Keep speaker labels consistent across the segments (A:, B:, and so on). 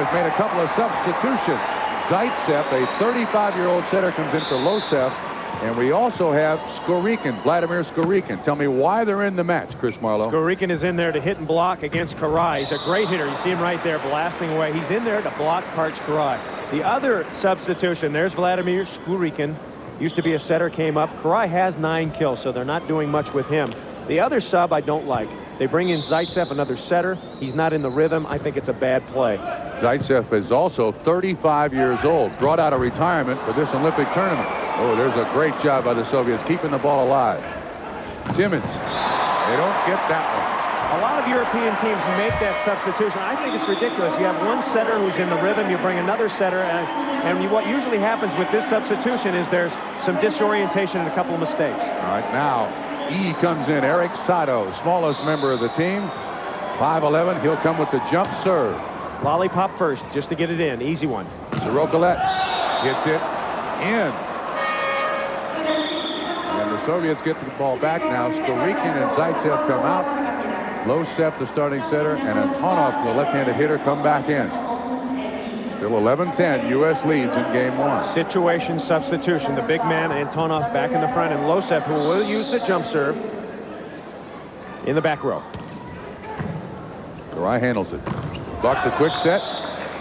A: has made a couple of substitutions. Zaitsev, a 35-year-old setter, comes in for Losev. And we also have Skorikin, Vladimir Skorikin. Tell me why they're in the match, Chris Marlowe.
B: Skorikin is in there to hit and block against Karai. He's a great hitter. You see him right there blasting away. He's in there to block Karch Karai. The other substitution, there's Vladimir Skorikin. Used to be a setter, came up. Karai has 9 kills, so they're not doing much with him. The other sub I don't like. They bring in Zaitsev, another setter. He's not in the rhythm. I think it's a bad play.
A: Zaitsev is also 35 years old, brought out of retirement for this Olympic tournament. Oh, there's a great job by the Soviets keeping the ball alive. Timmins, they don't get that one.
B: A lot of European teams make that substitution. I think it's ridiculous. You have one setter who's in the rhythm, you bring another setter, and what usually happens with this substitution is there's some disorientation and a couple of mistakes.
A: All right, now E comes in. Eric Sato, smallest member of the team, 5'11". He'll come with the jump serve.
B: Lollipop first, just to get it in. Easy one.
A: Sorokalet hits it in. And the Soviets get the ball back now. Skorikin and Zaitsev come out. Losev, the starting setter, and Antonov, the left-handed hitter, come back in. Still 11-10. U.S. leads in game 1.
B: Situation substitution. The big man, Antonov, back in the front, and Losev, who will use the jump serve, in the back row.
A: Karai handles it. Buck the quick set.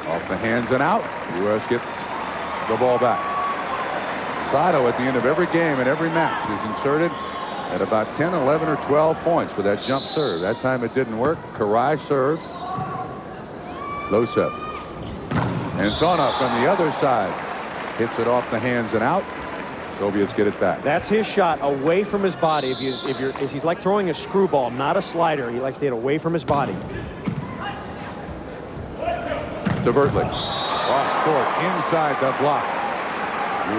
A: Off the hands and out. U.S. gets the ball back. Sato at the end of every game and every match is inserted at about 10, 11, or 12 points for that jump serve. That time it didn't work. Karai serves. Losev. Antonov on the other side hits it off the hands and out. Soviets get it back.
B: That's his shot, away from his body. If he's like throwing a screwball, not a slider. He likes to hit away from his body.
A: To Vertlich. Cross court inside the block.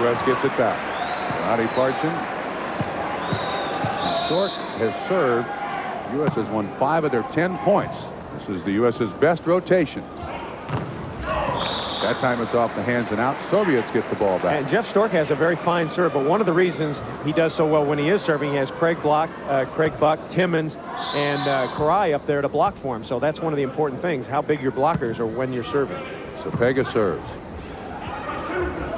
A: U.S. gets it back. Roddy Parchin. Stork has served. U.S. has won 5 of their 10 points. This is the U.S.'s best rotation. That time it's off the hands and out. Soviets get the ball back.
B: And Jeff Stork has a very fine serve, but one of the reasons he does so well when he is serving, he has Craig Buck, Timmins, and Karai up there to block for him. So that's one of the important things, how big your blockers are when you're serving.
A: So Pega serves.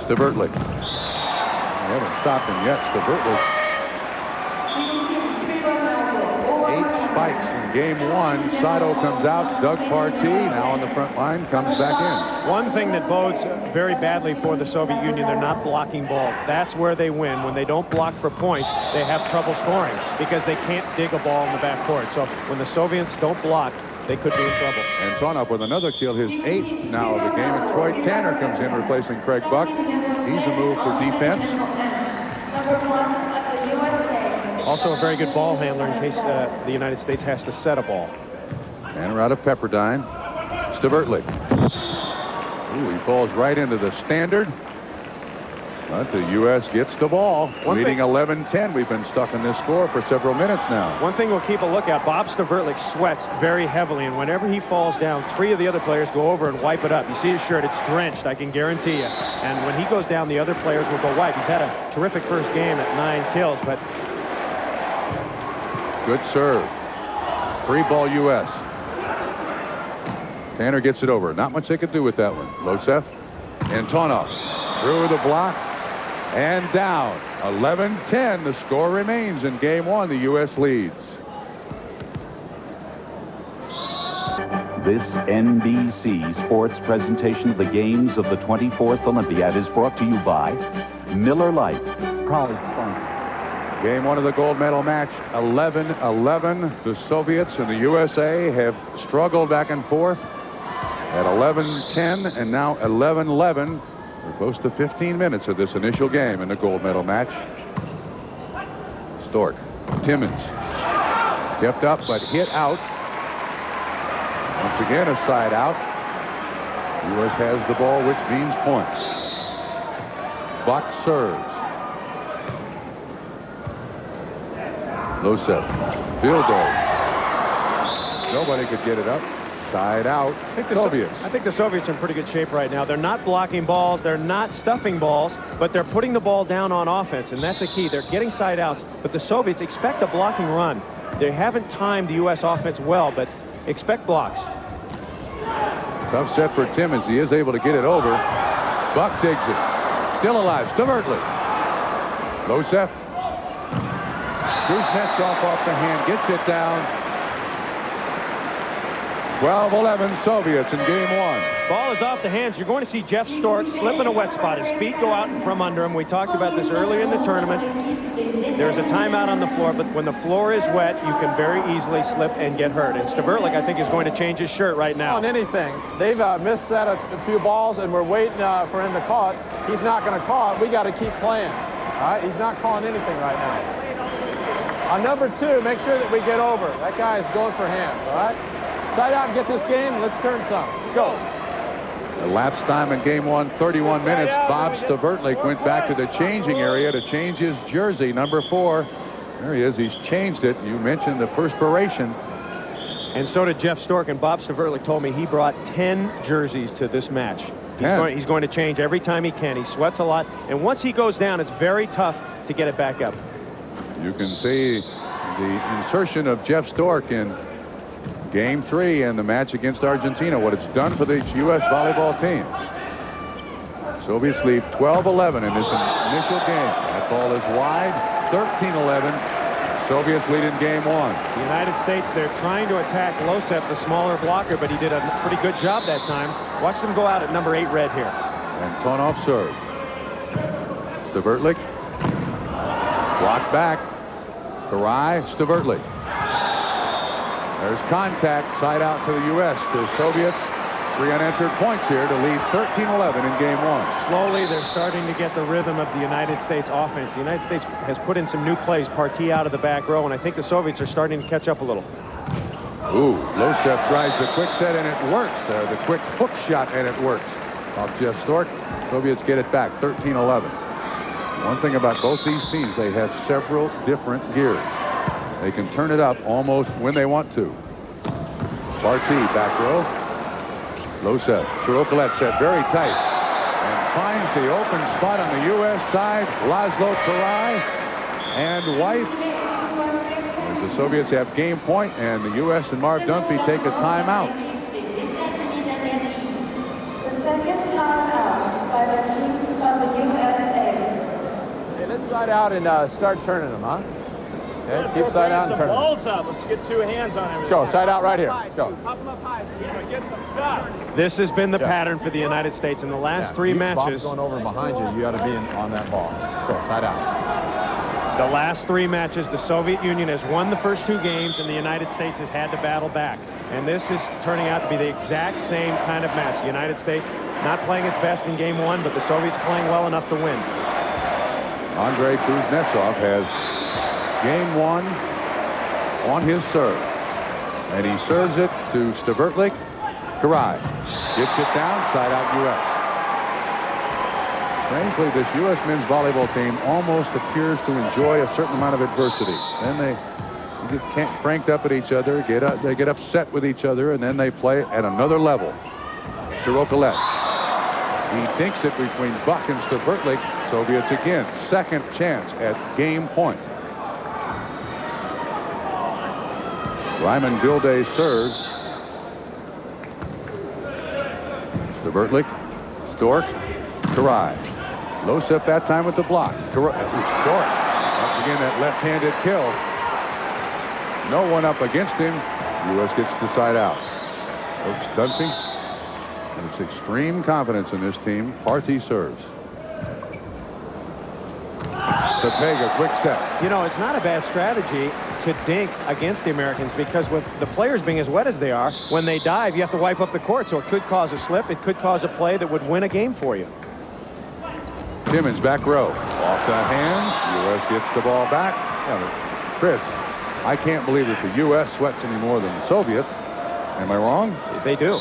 A: Stavertlich. They haven't stopped him yet. Stavertlich. 8 spikes in game 1. Sato comes out. Doug Partee, now on the front line, comes back in.
B: One thing that bodes very badly for the Soviet Union, they're not blocking balls. That's where they win. When they don't block for points, they have trouble scoring because they can't dig a ball in the backcourt. So when the Soviets don't block, they could be in trouble.
A: Antonov with another kill, his 8th now of the game. And Troy Tanner comes in replacing Craig Buck. He's a move for defense.
B: Also a very good ball handler in case the United States has to set a ball.
A: Tanner out of Pepperdine. Stavertlich. Ooh, he falls right into the standard. But the U.S. gets the ball. Leading 11-10. We've been stuck in this score for several minutes now.
B: One thing we'll keep a look at, Bob Stavertlich sweats very heavily, and whenever he falls down, 3 of the other players go over and wipe it up. You see his shirt, it's drenched, I can guarantee you. And when he goes down, the other players will go wipe. He's had a terrific first game at 9 kills, but...
A: Good serve. Free ball U.S. Tanner gets it over. Not much they could do with that one. Losev. Antonov through the block and down. 11-10. The score remains in game 1. The U.S. leads.
C: This NBC Sports presentation of the games of the 24th Olympiad is brought to you by Miller Lite. Proud sponsor.
A: Game 1 of the gold medal match, 11-11. The Soviets and the USA have struggled back and forth at 11-10 and now 11-11. We're close to 15 minutes of this initial game in the gold medal match. Stork, Timmins, kept up but hit out. Once again, a side out. U.S. has the ball, which means points. Buck serves. Losev, field goal. Nobody could get it up. Side out. Soviets.
B: I think the Soviets are in pretty good shape right now. They're not blocking balls. They're not stuffing balls, but they're putting the ball down on offense, and that's a key. They're getting side outs, but the Soviets expect a blocking run. They haven't timed the U.S. offense well, but expect blocks.
A: Tough set for Timmons. He is able to get it over. Buck digs it. Still alive. Stavertly. Losev. Kuznetsov off the hand. Gets it down. 12-11 Soviets in game one.
B: Ball is off the hands. You're going to see Jeff Stork slip in a wet spot. His feet go out and from under him. We talked about this earlier in the tournament. There's a timeout on the floor, but when the floor is wet, you can very easily slip and get hurt. And Stavertlik, I think, is going to change his shirt right now.
D: On anything. They've missed that a few balls, and we're waiting for him to call it. He's not going to call it. We got to keep playing. All right? He's not calling anything right now. On number 2, make sure that we get over. That guy is going for hands, all right? Side out and get this game. Let's turn some. Let's go.
A: Elapsed time in game one, 31 minutes. Bob Stavertlik went back to the changing area to change his jersey, number 4. There he is. He's changed it. You mentioned the perspiration.
B: And so did Jeff Stork, and Bob Stavertlik told me he brought 10 jerseys to this match. He's going to change every time he can. He sweats a lot, and once he goes down, it's very tough to get it back up.
A: You can see the insertion of Jeff Stork in game 3 in the match against Argentina, what it's done for the U.S. volleyball team. Soviets lead 12-11 in this initial game. That ball is wide, 13-11. Soviets lead in game 1.
B: The United States, they're trying to attack Losev, the smaller blocker, but he did a pretty good job that time. Watch them go out at number 8 red here.
A: And Antonov serves. Stavertlik. Blocked back. Karai, Stavertlik. There's contact, side out to the U.S. The Soviets, 3 unanswered points here to lead 13-11 in game 1.
B: Slowly, they're starting to get the rhythm of the United States offense. The United States has put in some new plays, Partey out of the back row, and I think the Soviets are starting to catch up a little.
A: Ooh, Losev tries the quick set, and it works. The quick hook shot, and it works. Off Jeff Stork, Soviets get it back, 13-11. One thing about both these teams, they have several different gears. They can turn it up almost when they want to. Partey, back row. Losev, Sorokalet set very tight and finds the open spot on the U.S. side. Laszlo Karai and White. As the Soviets have game point, and the U.S. and Marv Dunphy take a timeout.
E: The second timeout by the team of the USA.
D: Hey, let's side out and start turning them, huh? Okay, keep side out and turn.
F: Balls up. Let's get 2 hands on everything.
D: Let's go. Side out right here. Let's go.
F: Pop them up high. Get some stuff.
B: This has been the pattern for the United States in the last 3 matches.
D: Bob's going over behind you. You got to be on that ball. Let's go. Side out.
B: The last 3 matches, the Soviet Union has won the first 2 games, and the United States has had to battle back. And this is turning out to be the exact same kind of match. The United States not playing its best in game 1, but the Soviets playing well enough to win.
A: Andrei Kuznetsov has game 1 on his serve. And he serves it to Stavertlik. Karai gets it down, side out U.S. Strangely, this U.S. men's volleyball team almost appears to enjoy a certain amount of adversity. Then they get cranked up at each other, they get upset with each other, and then they play at another level. Sorokalet. He dinks it between Buck and Stavertlik. Soviets again, second chance at game point. Ryman Gilday serves. Stavertlik, Stork, Karai. Losev that time with the block. Stork. Once again, that left-handed kill. No one up against him. U.S. gets the side out. Coach Dunphy has extreme confidence in this team. Partey serves. Sapega, quick set.
B: You know, it's not a bad strategy to dink against the Americans, because with the players being as wet as they are, when they dive, you have to wipe up the court, so it could cause a slip. It could cause a play that would win a game for you.
A: Timmons back row. Off the hands. U.S. gets the ball back. Chris, I can't believe that the U.S. sweats any more than the Soviets. Am I wrong?
B: They do.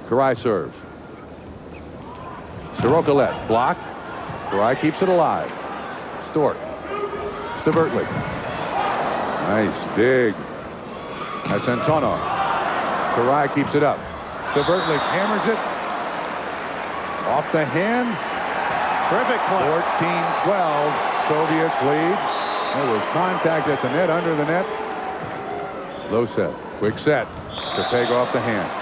A: Karai serves. Sorokalet blocked. Karai keeps it alive. Stork. Stavertlik. Nice, big. That's Antonov. Karai keeps it up. Stavertlik hammers it. Off the hand.
B: Terrific play.
A: 14-12. Soviets lead. There was contact at the net, under the net. Low set. Quick set. to peg off the hand.